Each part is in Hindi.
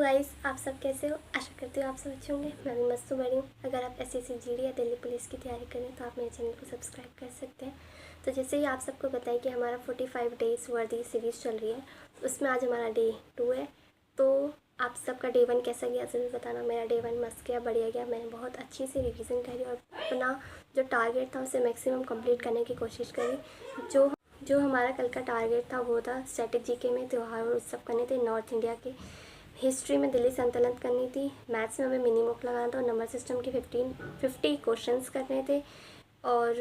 गाइस, आप सब कैसे हो? आशा करती हूँ आप सब अच्छे होंगे। मैं भी मस्त बड़ी हूँ। अगर आप एसएससी जीडी या दिल्ली पुलिस की तैयारी करें तो आप मेरे चैनल को सब्सक्राइब कर सकते हैं। तो जैसे ही आप सबको बताएं कि हमारा 45 डेज़ वर्दी सीरीज़ चल रही है, उसमें आज हमारा डे 2 है। तो आप सबका डे 1 कैसा गया ज़रूर बताना। मेरा डे 1 मस्त गया, बढ़िया गया। मैंने बहुत अच्छी से रिविज़न करी और अपना जो टारगेट था उसे मैक्सिमम कंप्लीट करने की कोशिश करी। जो हमारा कल का टारगेट था वो था स्टैटिक जीके में त्यौहार और उत्सव करने थे नॉर्थ इंडिया के। हिस्ट्री में दिल्ली सल्तनत करनी थी। मैथ्स में हमें मिनी मॉक लगाना था और नंबर सिस्टम के 50 क्वेश्चंस करने थे। और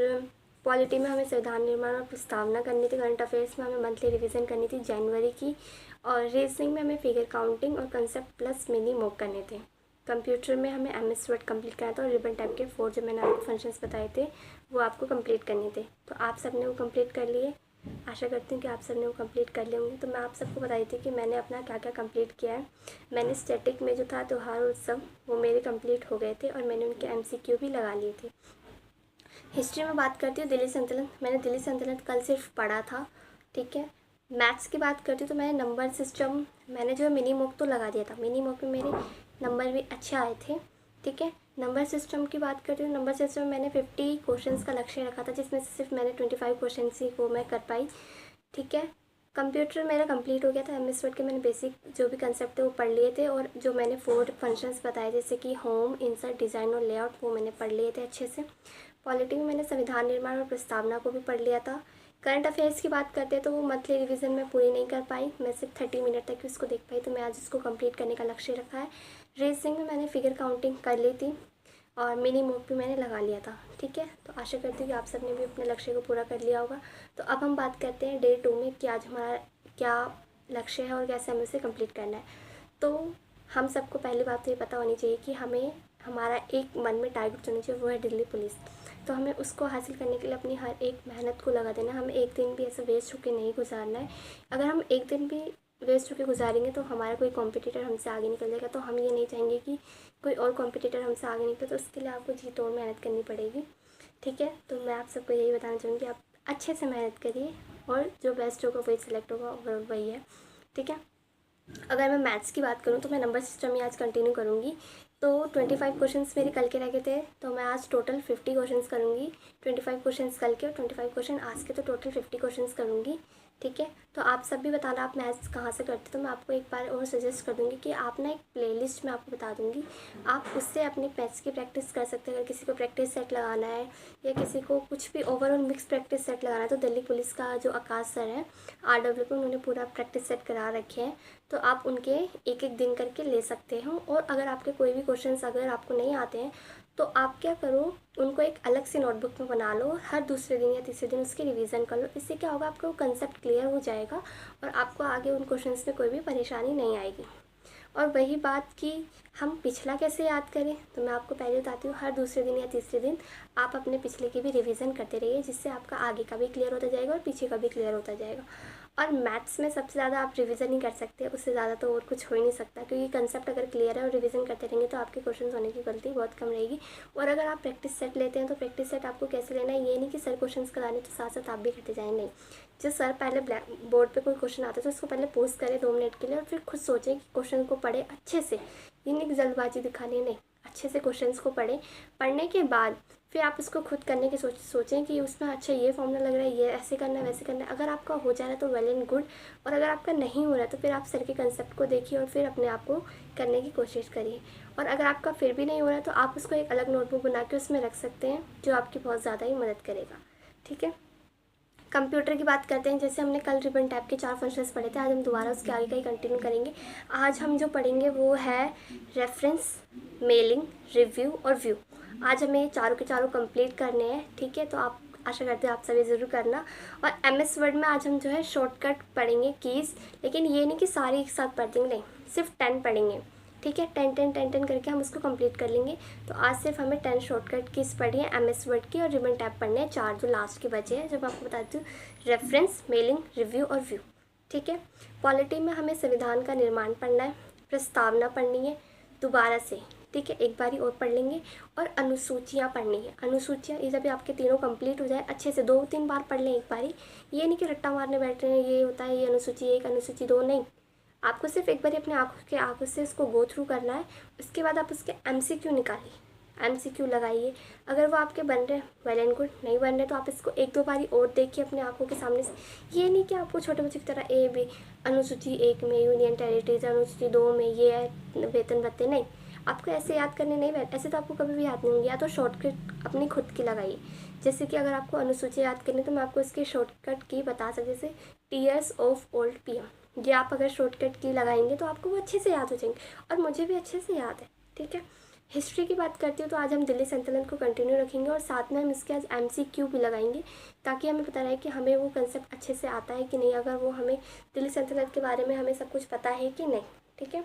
पॉलिटी में हमें संविधान निर्माण और प्रस्तावना करनी थी। करंट अफेयर्स में हमें मंथली रिवीजन करनी थी जनवरी की। और रीजनिंग में हमें फिगर काउंटिंग और कंसेप्ट प्लस मिनी मॉक करने थे। कंप्यूटर में हमें MS वर्ड कंप्लीट करना था और रिबन टाइप के 4 जो मैंने आपको फंक्शंस बताए थे वो आपको कंप्लीट करने थे। तो आप सबने वो कंप्लीट कर लिए। आशा करती हूँ कि आप सबने वो कंप्लीट कर लिए होंगे। तो मैं आप सबको बताई थी कि मैंने अपना क्या क्या कंप्लीट किया है। मैंने स्टैटिक में जो था त्यौहार उत्सव वो मेरे कंप्लीट हो गए थे और मैंने उनके MCQ भी लगा लिए थे। हिस्ट्री में बात करती हूँ दिल्ली सल्तनत। मैंने दिल्ली सल्तनत कल सिर्फ पढ़ा था, ठीक है। मैथ्स की बात करती हूँ तो मैंने नंबर सिस्टम मैंने जो है मिनी मॉक तो लगा दिया था। मिनी मॉक में मेरे नंबर भी अच्छे आए थे, ठीक है। नंबर सिस्टम की बात करती हूँ। नंबर सिस्टम में मैंने 50 क्वेश्चंस का लक्ष्य रखा था, जिसमें से सिर्फ मैंने 25 क्वेश्चन ही को मैं कर पाई, ठीक है। कंप्यूटर मेरा कंप्लीट हो गया था। MS वर्ड के मैंने बेसिक जो भी कंसेप्ट थे वो पढ़ लिए थे और जो मैंने 4 फंक्शंस बताए जैसे कि होम, इंसर्ट, डिज़ाइन और लेआउट वो मैंने पढ़ लिए थे अच्छे से। पॉलिटी में मैंने संविधान निर्माण और प्रस्तावना को भी पढ़ लिया था। करंट अफेयर्स की बात करते हैं तो वो मंथली रिवीजन में पूरी नहीं कर पाई। मैं सिर्फ 30 मिनट तक ही उसको देख पाई, तो मैं आज उसको कंप्लीट करने का लक्ष्य रखा है। रीजनिंग में मैंने फिगर काउंटिंग कर ली थी और मिनी मॉक भी मैंने लगा लिया था, ठीक है। तो आशा करती हूँ कि आप सबने भी अपने लक्ष्य को पूरा कर लिया होगा। तो अब हम बात करते हैं डे 2 में कि आज हमारा क्या लक्ष्य है और कैसे हमें उसे कंप्लीट करना है। तो हम सबको पहली बात तो ये पता होनी चाहिए कि हमें हमारा एक मन में टारगेट होना चाहिए, वो है दिल्ली पुलिस। तो हमें उसको हासिल करने के लिए अपनी हर एक मेहनत को लगा देना है। हमें एक दिन भी ऐसे वेस्ट होकर नहीं गुजारना है। अगर हम एक दिन भी वेस्ट होकर गुजारेंगे तो हमारा कोई कॉम्पिटिटर हमसे आगे निकल जाएगा। तो हम ये नहीं चाहेंगे कि कोई और कॉम्पिटिटर हमसे आगे निकले, तो उसके लिए आपको जी तोड़ मेहनत करनी पड़ेगी, ठीक है। तो मैं आप सबको यही बताना चाहूँगी कि आप अच्छे से मेहनत करिए और जो बेस्ट होगा वही सिलेक्ट होगा, ओवरऑल वही है, ठीक है। अगर मैं मैथ्स की बात करूँ तो मैं नंबर सिस्टम ही आज कंटिन्यू करूँगी। तो 25 क्वेश्चंस मेरे कल के रह गए थे, तो मैं आज टोटल 50 क्वेश्चंस करूँगी। 25 क्वेश्चंस कल के और 25 क्वेश्चन आज के, तो टोटल 50 क्वेश्चंस करूँगी, ठीक है। तो आप सब भी बताना आप मैथ्स कहाँ से करते। तो मैं आपको एक बार और सजेस्ट कर दूँगी कि आप ना एक प्लेलिस्ट में आपको बता दूँगी, आप उससे अपनी मैथ्स की प्रैक्टिस कर सकते हैं। अगर किसी को प्रैक्टिस सेट लगाना है या किसी को कुछ भी ओवरऑल मिक्स प्रैक्टिस सेट लगाना है तो दिल्ली पुलिस का जो आकाश सर है RW पे, उन्होंने पूरा प्रैक्टिस सेट करा रखे हैं। तो आप उनके एक एक दिन करके ले सकते हो। और अगर आपके कोई भी क्वेश्चंस अगर आपको नहीं आते हैं तो आप क्या करो, उनको एक अलग से नोटबुक में बना लो, हर दूसरे दिन या तीसरे दिन उसकी रिवीजन कर लो। इससे क्या होगा, आपका वो कंसेप्ट क्लियर हो जाएगा और आपको आगे उन क्वेश्चंस में कोई भी परेशानी नहीं आएगी। और वही बात कि हम पिछला कैसे याद करें, तो मैं आपको पहले बताती हूँ। हर दूसरे दिन या तीसरे दिन आप अपने पिछले की भी रिवीजन करते रहिए, जिससे आपका आगे का भी क्लियर होता जाएगा और पीछे का भी क्लियर होता जाएगा। और मैथ्स में सबसे ज़्यादा आप रिवीजन ही कर सकते हैं, उससे ज़्यादा तो और कुछ हो ही नहीं सकता, क्योंकि कंसेप्ट अगर क्लियर है और रिवीजन करते रहेंगे तो आपके क्वेश्चन होने की गलती बहुत कम रहेगी। और अगर आप प्रैक्टिस सेट लेते हैं तो प्रैक्टिस सेट आपको कैसे लेना है, ये नहीं कि सर क्वेश्चन कराने तो साथ साथ आप भी करते जाएँ, नहीं। जो सर पहले ब्लैक बोर्ड पे कोई क्वेश्चन आता है तो उसको पहले पोज करें 2 मिनट के लिए और फिर खुद सोचें कि क्वेश्चन को पढ़े अच्छे से। ये नहीं कि जल्दबाजी दिखानी, नहीं, अच्छे से क्वेश्चंस को पढ़ें। पढ़ने के बाद फिर आप उसको खुद करने की सोचें कि उसमें अच्छा ये फॉर्मूला लग रहा है, ये ऐसे करना है, वैसे करना है। अगर आपका हो जा रहा है तो वेल एंड गुड, और अगर आपका नहीं हो रहा है तो फिर आप सर के कंसेप्ट को देखिए और फिर अपने आप को करने की कोशिश करिए। और अगर आपका फिर भी नहीं हो रहा है तो आप उसको एक अलग नोटबुक बना के उसमें रख सकते हैं, जो आपकी बहुत ज़्यादा ही मदद करेगा, ठीक है। कंप्यूटर की बात करते हैं। जैसे हमने कल रिबन टैप के 4 फंक्शंस पढ़े थे, आज हम दोबारा उसके आगे का ही कंटिन्यू करेंगे। आज हम जो पढ़ेंगे वो है रेफरेंस, मेलिंग, रिव्यू और व्यू। आज हमें ये चारों के चारों कंप्लीट करने हैं, ठीक है। तो आप आशा करते हैं आप सभी ज़रूर करना। और MS वर्ड में आज हम जो है शॉर्टकट पढ़ेंगे कीज़, लेकिन ये नहीं कि सारी एक साथ पढ़ देंगे, नहीं, सिर्फ 10 पढ़ेंगे, ठीक है। 10 करके हम उसको कंप्लीट कर लेंगे। तो आज सिर्फ हमें 10 शॉर्टकट कीज पढ़ी है MS वर्ड की, और रिबन टैप पढ़ने हैं 4 जो लास्ट के बचे हैं, जब आपको बताती हूँ। रेफरेंस, मेलिंग, रिव्यू और व्यू, ठीक है। पॉलिटी में हमें संविधान का निर्माण पढ़ना है, प्रस्तावना पढ़नी है दोबारा से, ठीक है, एक बारी और पढ़ लेंगे। और अनुसूचियाँ पढ़नी है। अनुसूचियाँ ये जब आपके तीनों कंप्लीट हो जाए अच्छे से 2-3 बार पढ़ लें एक बारी। ये नहीं कि रट्टा मारने बैठ रहे हैं, ये होता है ये अनुसूची 1 अनुसूची 2, नहीं। आपको सिर्फ एक बार अपने आँखों से इसको गो थ्रू करना है। उसके बाद आप उसके MCQ निकालिए, MCQ लगाइए। अगर वो आपके बन रहे वेल एंड गुड, नहीं बन रहे तो आप इसको एक दो बारी और देखिए अपने आँखों के सामने से। ये नहीं कि आपको छोटे बच्चे की तरह A B अनुसूची 1 में यूनियन टेरिटरीज, अनुसूची 2 में ये है वेतन भत्ते, नहीं, आपको ऐसे याद करने नहीं बैठ, ऐसे तो आपको कभी भी याद नहीं होंगे। या तो शॉर्टकट अपनी खुद की लगाइए। जैसे कि अगर आपको अनुसूची याद करनी तो मैं आपको इसकी शॉर्टकट की बता सकती, जैसे टीयर्स ऑफ ओल्ड PM। ये आप अगर शॉर्टकट की लगाएंगे तो आपको वो अच्छे से याद हो जाएंगे, और मुझे भी अच्छे से याद है। ठीक है, हिस्ट्री की बात करती हूँ तो आज हम दिल्ली सल्तनत को कंटिन्यू रखेंगे, और साथ में हम इसके आज MCQ भी लगाएंगे, ताकि हमें पता रहे कि हमें वो कंसेप्ट अच्छे से आता है कि नहीं, अगर वो हमें दिल्ली सल्तनत के बारे में हमें सब कुछ पता है कि नहीं। ठीक है,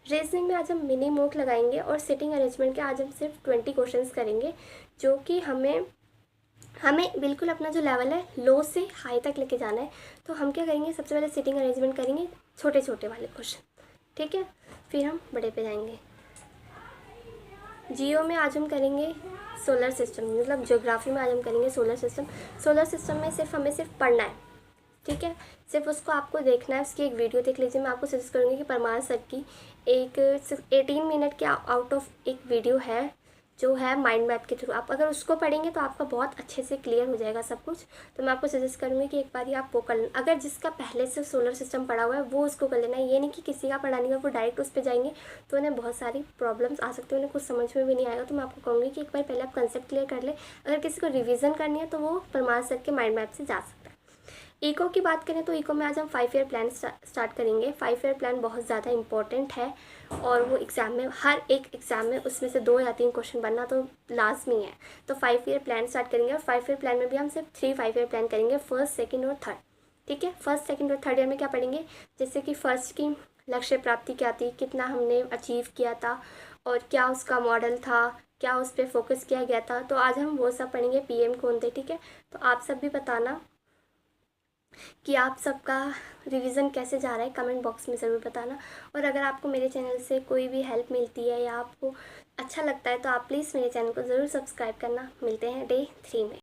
रीजनिंग में आज हम मिनी मॉक लगाएंगे, और सिटिंग अरेंजमेंट के आज हम सिर्फ 20 क्वेश्चंस करेंगे, जो कि हमें बिल्कुल अपना जो लेवल है लो से हाई तक लेके जाना है। तो हम क्या करेंगे, सबसे पहले सिटिंग अरेंजमेंट करेंगे, छोटे छोटे वाले क्वेश्चन। ठीक है, फिर हम बड़े पे जाएंगे। जियो में आज हम करेंगे सोलर सिस्टम, मतलब ज्योग्राफी में आज हम करेंगे सोलर सिस्टम। सोलर सिस्टम में हमें सिर्फ पढ़ना है। ठीक है, सिर्फ उसको आपको देखना है। उसकी एक वीडियो देख लीजिए। मैं आपको सजेस्ट करूँगी कि परमार सर की एक 18 मिनट के आउट ऑफ एक वीडियो है, जो है माइंड मैप के थ्रू। आप अगर उसको पढ़ेंगे तो आपका बहुत अच्छे से क्लियर हो जाएगा सब कुछ। तो मैं आपको सजेस्ट करूँगी कि एक बार आप वो कर लेना। अगर जिसका पहले से सोलर सिस्टम पढ़ा हुआ है वो उसको कर लेना। ये नहीं कि किसी का पढ़ा नहीं हुआ वो डायरेक्ट उस पर जाएंगे तो उन्हें बहुत सारी प्रॉब्लम्स आ सकती है, उन्हें कुछ समझ में भी नहीं आएगा। तो मैं आपको कहूँगी कि एक बार पहले आप कंसेप्ट क्लियर कर ले। अगर किसी को रिविज़न करनी है तो वो परमार सर के माइंड मैप से जा सकता है। इको की बात करें तो इको में आज हम 5 ईयर प्लान स्टार्ट करेंगे। 5 ईयर प्लान बहुत ज़्यादा इंपॉर्टेंट है, और वो एग्ज़ाम में, हर एक एग्ज़ाम में उसमें से 2 या 3 क्वेश्चन बनना तो लाजमी है। तो 5 ईयर प्लान स्टार्ट करेंगे, और 5 ईयर प्लान में भी हम सिर्फ 3 5 ईयर प्लान करेंगे, फर्स्ट, सेकेंड और थर्ड। ठीक है, फर्स्ट, सेकेंड और थर्ड ईयर में क्या पढ़ेंगे, जैसे कि फर्स्ट की लक्ष्य प्राप्ति क्या थी, कितना हमने अचीव किया था, और क्या उसका मॉडल था, क्या उस पर फोकस किया गया था। तो आज हम वो सब पढ़ेंगे। PM कौन थे। ठीक है, तो आप सब भी बताना कि आप सबका रिवीजन कैसे जा रहा है, कमेंट बॉक्स में ज़रूर बताना। और अगर आपको मेरे चैनल से कोई भी हेल्प मिलती है या आपको अच्छा लगता है तो आप प्लीज़ मेरे चैनल को ज़रूर सब्सक्राइब करना। मिलते हैं डे 3 में।